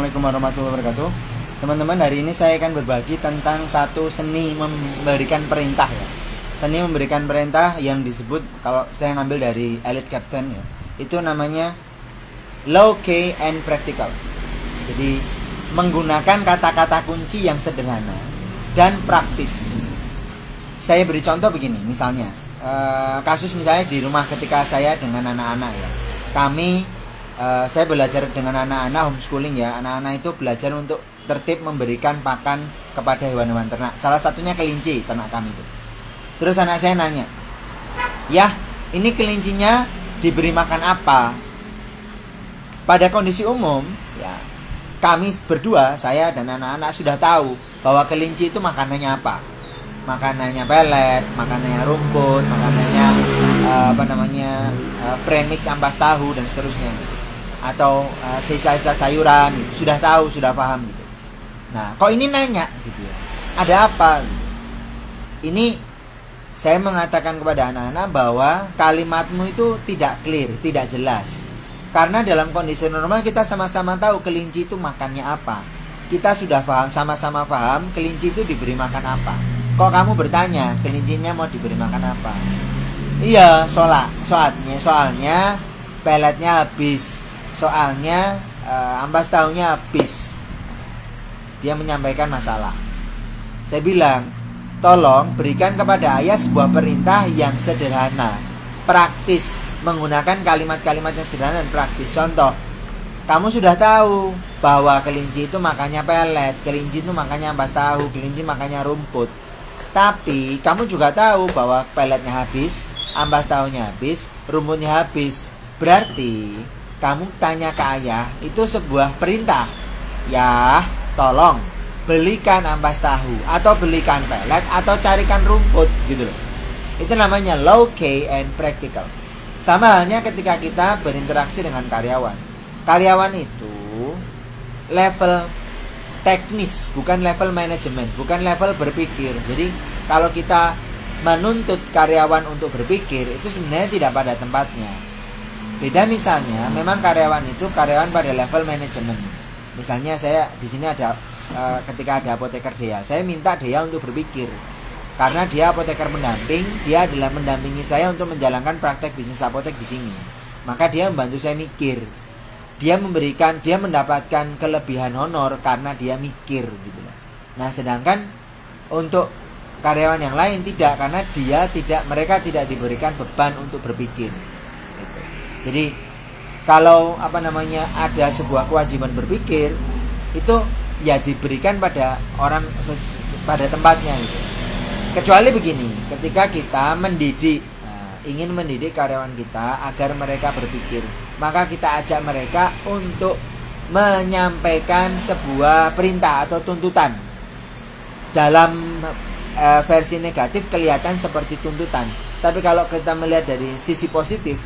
Assalamualaikum warahmatullahi wabarakatuh. Teman-teman, hari ini saya akan berbagi tentang satu seni memberikan perintah ya. Seni memberikan perintah yang disebut, kalau saya ngambil dari Elite Captain ya, itu namanya low key and practical. Jadi menggunakan kata-kata kunci yang sederhana dan praktis. Saya beri contoh begini, misalnya kasus misalnya di rumah ketika saya dengan anak-anak ya. Saya belajar dengan anak-anak homeschooling ya. Anak-anak itu belajar untuk tertib memberikan pakan kepada hewan-hewan ternak. Salah satunya kelinci ternak kami itu. Terus anak saya nanya, "Yah, ini kelincinya diberi makan apa?" Pada kondisi umum ya, kami berdua, saya dan anak-anak sudah tahu bahwa kelinci itu makanannya apa. Makanannya pelet, makanannya rumput, makanannya premix ampas tahu dan seterusnya, atau sisa-sisa sayuran gitu. Sudah tahu, sudah paham gitu. Nah, kok ini nanya gitu ya, ada apa gitu. Ini saya mengatakan kepada anak-anak bahwa kalimatmu itu tidak clear, tidak jelas. Karena dalam kondisi normal kita sama-sama tahu kelinci itu makannya apa. Kita sudah paham, sama-sama paham kelinci itu diberi makan apa. Kok kamu bertanya kelincinya mau diberi makan apa? Iya, soalnya peletnya habis. Soalnya ampas tahunya habis. Dia menyampaikan masalah. Saya bilang, tolong berikan kepada ayah sebuah perintah yang sederhana, praktis, menggunakan kalimat-kalimat yang sederhana dan praktis. Contoh, kamu sudah tahu bahwa kelinci itu makannya pelet, kelinci itu makannya ampas tahu, kelinci makannya rumput. Tapi kamu juga tahu bahwa peletnya habis, ampas tahunya habis, rumputnya habis. Berarti kamu tanya ke ayah itu sebuah perintah. Ya, tolong belikan ampas tahu, atau belikan pelet, atau carikan rumput gitu loh. Itu namanya low key and practical. Sama halnya ketika kita berinteraksi dengan karyawan. Karyawan itu level teknis, bukan level manajemen, bukan level berpikir. Jadi kalau kita menuntut karyawan untuk berpikir, itu sebenarnya tidak pada tempatnya. Beda misalnya, memang karyawan itu karyawan pada level manajemen. Misalnya saya di sini ada ketika ada apoteker Dea, saya minta Dea untuk berpikir. Karena dia apoteker pendamping, dia adalah mendampingi saya untuk menjalankan praktek bisnis apotek di sini. Maka dia membantu saya mikir. Dia mendapatkan kelebihan honor karena dia mikir gitu loh. Nah, sedangkan untuk karyawan yang lain tidak, karena mereka tidak diberikan beban untuk berpikir. Gitu. Jadi kalau ada sebuah kewajiban berpikir, itu ya diberikan pada orang pada tempatnya gitu. Kecuali begini, ketika kita ingin mendidik karyawan kita agar mereka berpikir, maka kita ajak mereka untuk menyampaikan sebuah perintah atau tuntutan. Dalam versi negatif kelihatan seperti tuntutan, tapi kalau kita melihat dari sisi positif,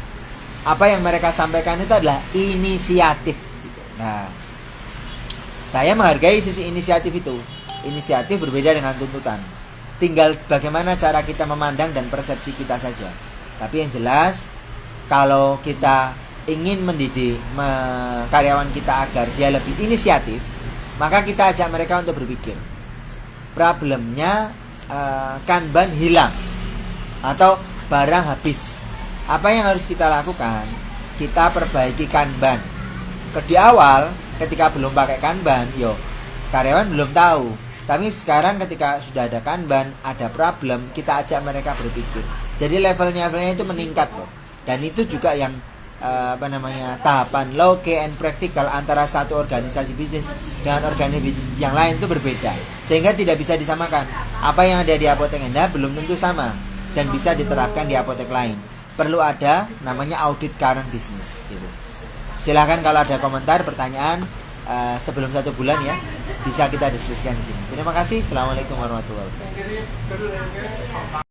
apa yang mereka sampaikan itu adalah inisiatif gitu. Nah, saya menghargai sisi inisiatif itu. Inisiatif berbeda dengan tuntutan. Tinggal bagaimana cara kita memandang dan persepsi kita saja. Tapi yang jelas, kalau kita ingin mendidik karyawan kita agar dia lebih inisiatif, maka kita ajak mereka untuk berpikir. Problemnya Kanban hilang atau barang habis. Apa yang harus kita lakukan? Kita perbaiki Kanban. Di awal ketika belum pakai Kanban, karyawan belum tahu. Tapi sekarang ketika sudah ada Kanban, ada problem, kita ajak mereka berpikir. Jadi levelnya itu meningkat loh. Dan itu juga yang tahapan low key and practical antara satu organisasi bisnis dengan organisasi bisnis yang lain itu berbeda, sehingga tidak bisa disamakan. Apa yang ada di apotek Anda belum tentu sama dan bisa diterapkan di apotek lain. Perlu ada namanya audit current business gitu. Silahkan kalau ada komentar, pertanyaan sebelum 1 bulan ya, bisa kita diskusikan di sini. Terima kasih. Assalamualaikum warahmatullahi wabarakatuh.